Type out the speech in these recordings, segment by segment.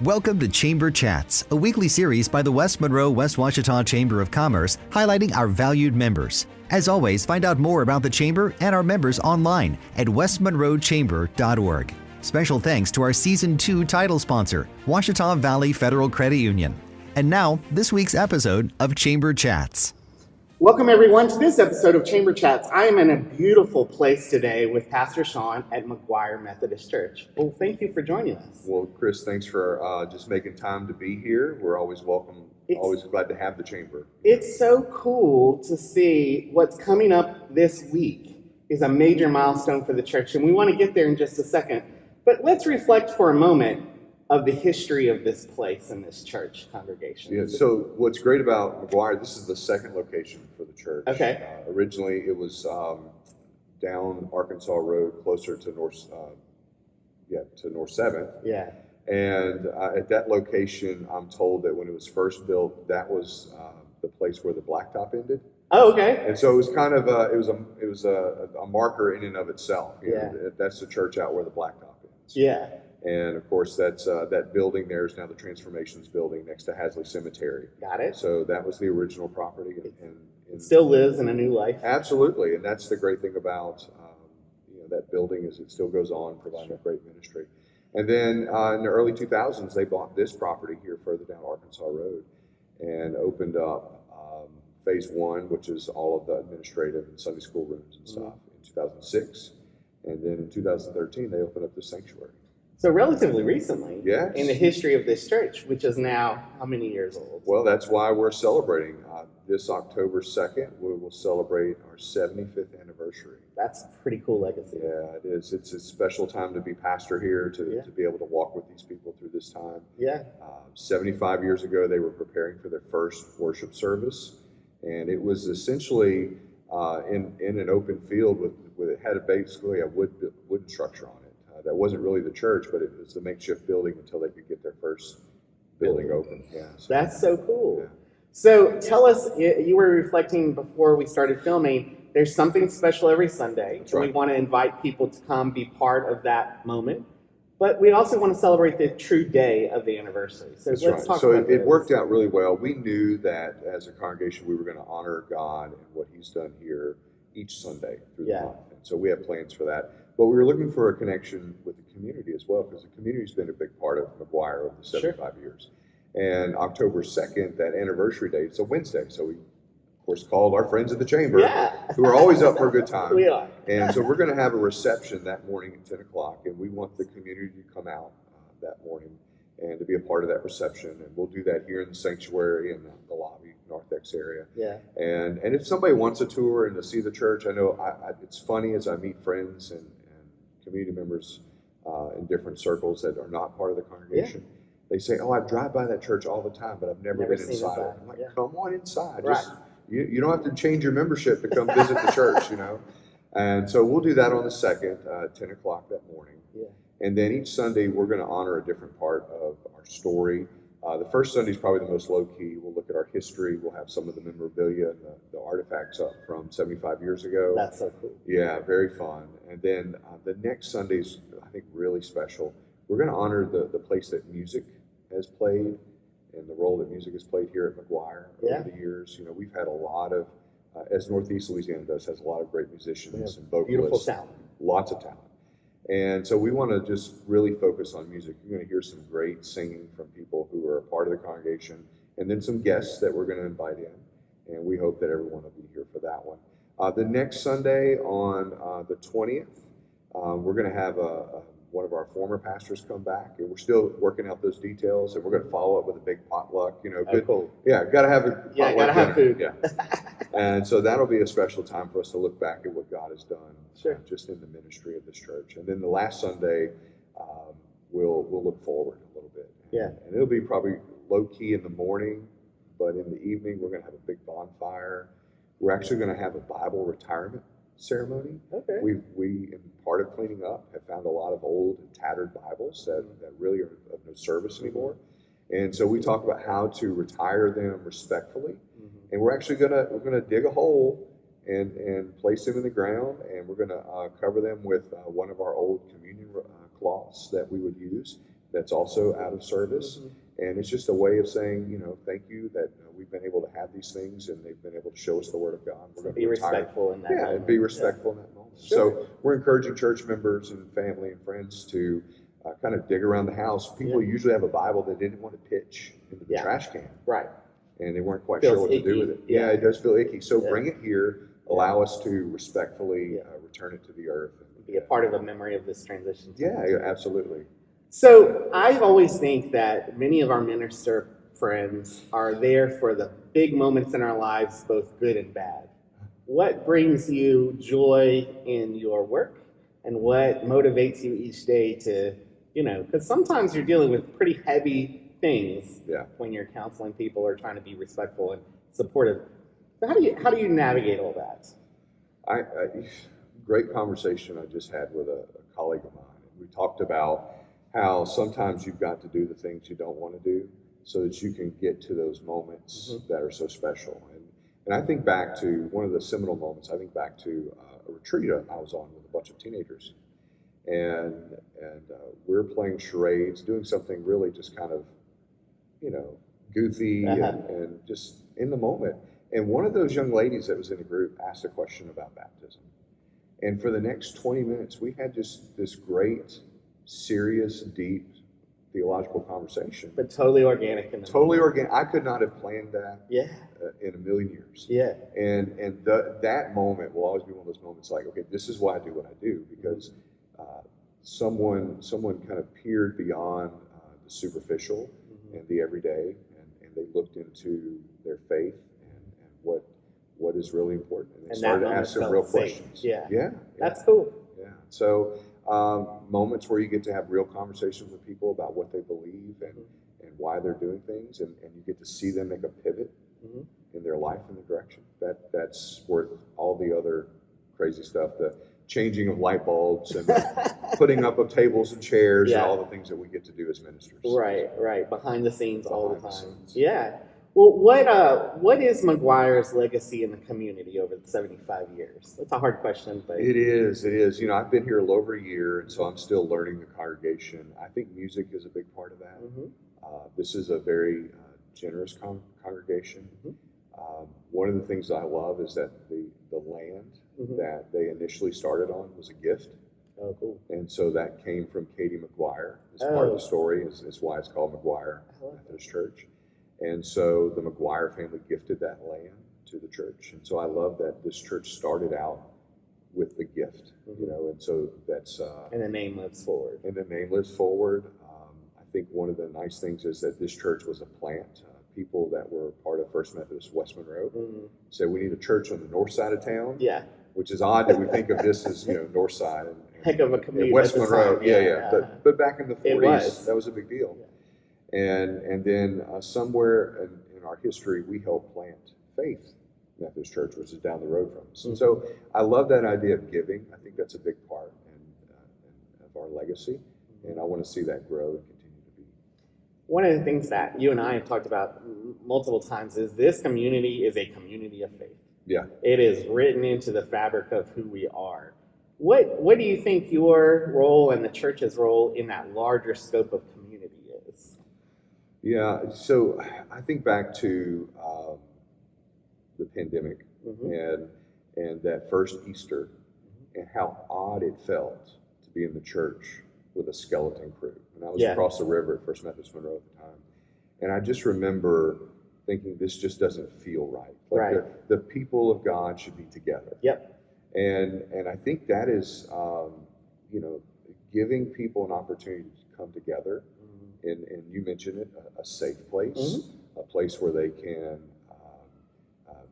Welcome to Chamber Chats, a weekly series by the West Monroe West Ouachita Chamber of Commerce highlighting our valued members. As always, find out more about the Chamber and our members online at westmonroechamber.org. Special thanks to our Season 2 title sponsor, Ouachita Valley Federal Credit Union. And now, this week's episode of Chamber Chats. Welcome everyone to this episode of Chamber Chats. I am in a beautiful place today with Pastor Shawn at McGuire Methodist Church. Well, thank you for joining us. Well, Chris, thanks for just making time to be here. We're always welcome, always glad to have the Chamber. It's so cool to see what's coming up this week is a major milestone for the church, and we want to get there in just a second. But let's reflect for a moment of the history of this place and this church congregation. Yeah, so what's great about McGuire, this is the second location for the church. Okay. Originally, it was down Arkansas Road, closer to North 7th. Yeah. And at that location, I'm told that when it was first built, that was the place where the blacktop ended. Oh, okay. And so it was kind of it was a marker in and of itself. You know, that's the church out where the blacktop is. Yeah. And of course, that's that building there is now the Transformations building next to Hasley Cemetery. Got it. So that was the original property, and it still lives in a new life. Absolutely, and that's the great thing about that building is it still goes on providing a great ministry. And then in the early 2000s, they bought this property here further down Arkansas Road and opened up phase 1, which is all of the administrative and Sunday school rooms and stuff, in 2006. And then in 2013, they opened up the sanctuary. So relatively recently, yes, in the history of this church, which is now how many years old? Well, that's why we're celebrating. This October 2nd, we will celebrate our 75th anniversary. That's a pretty cool legacy. Yeah, it is. It's a special time to be pastor here, to be able to walk with these people through this time. Yeah. 75 years ago, they were preparing for their first worship service, and it was essentially in an open field with it had basically a wooden structure on it. That wasn't really the church, but it was the makeshift building until they could get their first building open. Yeah, so, that's so cool. Yeah. So tell us, you were reflecting before we started filming, there's something special every Sunday. That's right. We want to invite people to come be part of that moment. But we also want to celebrate the true day of the anniversary. So that's let's right. talk so about it worked out really well. We knew that as a congregation, we were going to honor God and what He's done here each Sunday through the month. And so we have plans for that. But we were looking for a connection with the community as well, because the community's been a big part of McGuire over the 75 years. And October 2nd, that anniversary date, it's a Wednesday. So we, of course, called our friends at the Chamber, who are always up for a good time. We are. And so we're going to have a reception that morning at 10 o'clock, and we want the community to come out that morning and to be a part of that reception. And we'll do that here in the sanctuary in the lobby, Narthex area. Yeah. And if somebody wants a tour and to see the church, I know it's funny as I meet friends and community members in different circles that are not part of the congregation. Yeah. They say, "Oh, I drive by that church all the time, but I've never been inside." I'm like, "Come on inside. Right. Just, you don't have to change your membership to come visit the church, you know." And so we'll do that on the 2nd, 10 o'clock that morning. Yeah. And then each Sunday, we're going to honor a different part of our story. The first Sunday is probably the most low-key. We'll look at our history. We'll have some of the memorabilia and the artifacts up from 75 years ago. That's so cool. Yeah, very fun. And then the next Sunday's, I think, really special. We're going to honor the place that music has played and the role that music has played here at McGuire over the years. You know, we've had a lot of, as Northeast Louisiana has a lot of great musicians and vocalists. Beautiful talent. Lots of talent. And so we want to just really focus on music. You're going to hear some great singing from people who are a part of the congregation, and then some guests that we're going to invite in. And we hope that everyone will be here for that one. The next Sunday on the 20th, we're going to have one of our former pastors come back, and we're still working out those details, and we're going to follow up with a big potluck. You know, cool. Yeah, got to have a potluck. Yeah, got to have food. Yeah. And so that'll be a special time for us to look back at what God has done just in the ministry of this church. And then the last Sunday, we'll look forward a little bit. Yeah. And it'll be probably low-key in the morning, but in the evening, we're going to have a big bonfire. We're actually going to have a Bible retirement ceremony. Okay. We, in part of cleaning up, have found a lot of old and tattered Bibles that really are of no service anymore. And so we talk about how to retire them respectfully. And we're actually gonna dig a hole and place them in the ground, and we're gonna cover them with one of our old communion cloths that we would use that's also out of service. And it's just a way of saying, thank you that we've been able to have these things and they've been able to show us the Word of God. We're going to be respectful in that moment. And be respectful in that moment. Sure. So we're encouraging church members and family and friends to kind of dig around the house. People usually have a Bible they didn't want to pitch into the trash can. Right. And they weren't quite Feels sure what icky. to do with it. Yeah. It does feel icky. So bring it here. Allow us to respectfully return it to the earth. And be a part of a memory of this transition. Yeah, absolutely. So I always think that many of our minister friends are there for the big moments in our lives, both good and bad. What brings you joy in your work, and what motivates you each day to, because sometimes you're dealing with pretty heavy things when you're counseling people or trying to be respectful and supportive. So how do you navigate all that? Great conversation I just had with a colleague of mine. We talked about how sometimes you've got to do the things you don't want to do so that you can get to those moments that are so special. And I think back to one of the seminal moments. I think back to a retreat I was on with a bunch of teenagers. And we were playing charades, doing something really just kind of, goofy and just in the moment. And one of those young ladies that was in the group asked a question about baptism. And for the next 20 minutes, we had just this great, serious, deep theological conversation. But totally organic. Totally organic. I could not have planned that in a million years. Yeah. And that moment will always be one of those moments like, okay, this is why I do what I do, because someone kind of peered beyond the superficial and the everyday, and they looked into their faith and what is really important. And they started to ask some real questions. Yeah. That's cool. Yeah. So moments where you get to have real conversations with people about what they believe and why they're doing things, and you get to see them make a pivot in their life and the direction. That's worth all the other crazy stuff, the changing of light bulbs and putting up of tables and chairs and all the things that we get to do as ministers. Right. Behind the scenes all the time. Yeah. Well, what is McGuire's legacy in the community over the 75 years? That's a hard question, but it is. I've been here a little over a year, and so I'm still learning the congregation. I think music is a big part of that. This is a very generous congregation. One of the things I love is that the land that they initially started on was a gift. Oh, cool. And so that came from Katie McGuire. It's part of the story. Is why it's called McGuire Methodist Church. And so the McGuire family gifted that land to the church. And so I love that this church started out with the gift, and so that's... and the name lives forward. I think one of the nice things is that this church was a plant. People that were part of First Methodist West Monroe said we need a church on the north side of town. Yeah. Which is odd that we think of this as, north side. And heck of a community. West Monroe, But back in the 40s, that was a big deal. Yeah. And then somewhere in our history, we helped plant Faith Methodist Church, which is down the road from us. And so I love that idea of giving. I think that's a big part of our legacy. And I want to see that grow and continue to be. One of the things that you and I have talked about multiple times is this community is a community of faith. Yeah. It is written into the fabric of who we are. What do you think your role and the church's role in that larger scope of community is? Yeah, so I think back to the pandemic and that first Easter and how odd it felt to be in the church with a skeleton crew. And I was across the river at First Methodist Monroe at the time. And I just remember thinking, this just doesn't feel right. Like the people of God should be together. Yep. And I think that is, giving people an opportunity to come together. And you mentioned it, a safe place, a place where they can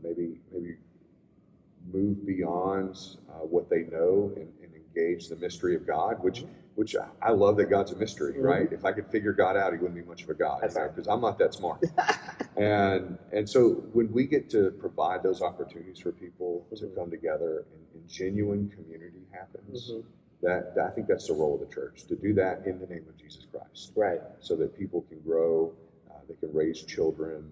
maybe move beyond what they know and engage the mystery of God, which I love that God's a mystery, right? If I could figure God out, he wouldn't be much of a God, because I'm not that smart. and so when we get to provide those opportunities for people to come together and genuine community happens, that I think that's the role of the church, to do that in the name of Jesus Christ. Right. So that people can grow, they can raise children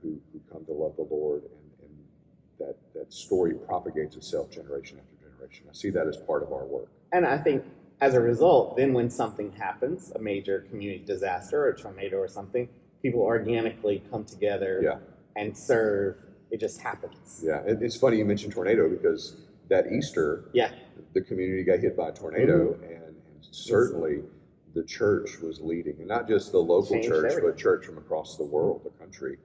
who come to love the Lord, and that story propagates itself generation after generation. I see that as part of our work. And I think as a result, then when something happens, a major community disaster or a tornado or something, people organically come together and serve. It just happens. Yeah, it's funny you mentioned tornado because that Easter, the community got hit by a tornado, and certainly the church was leading, and not just the local church, but church from across the world, the country,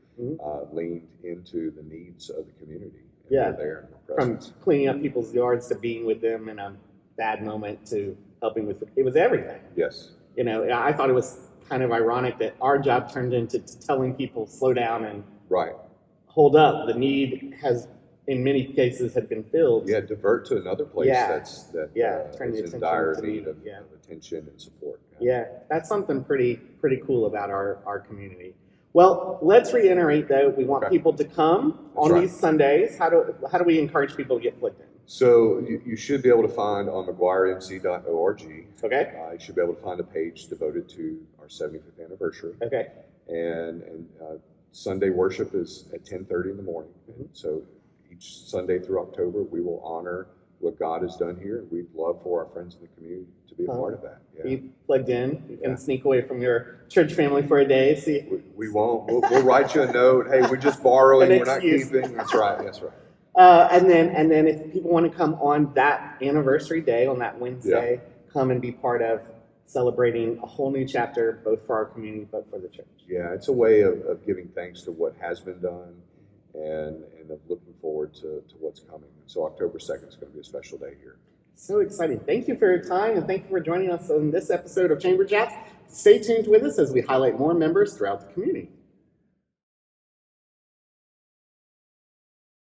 leaned into the needs of the community. And there from cleaning up people's yards to being with them in a bad moment to helping with it was everything. Yes. You know, I thought it was kind of ironic that our job turned into telling people slow down and hold up. The need has, in many cases, had been filled. Yeah, divert to another place that's in dire need of attention and support. Yeah, that's something pretty cool about our community. Well, let's reiterate though, we want people to come on these Sundays. How do we encourage people to get plugged in? So you should be able to find on McGuireMC.org. You should be able to find a page devoted to our 75th anniversary. And Sunday worship is at 10:30 in the morning. So each Sunday through October, we will honor what God has done here. We'd love for our friends in the community to be a part of that. Be plugged in. You can sneak away from your church family for a day. See, we won't. We'll write you a note. Hey, we're just borrowing. We're not keeping. That's right. And then if people want to come on that anniversary day, on that Wednesday, come and be part of celebrating a whole new chapter, both for our community, but for the church. Yeah, it's a way of giving thanks to what has been done and of looking forward to what's coming. So October 2nd is going to be a special day here. So exciting. Thank you for your time, and thank you for joining us on this episode of Chamber Chats. Stay tuned with us as we highlight more members throughout the community.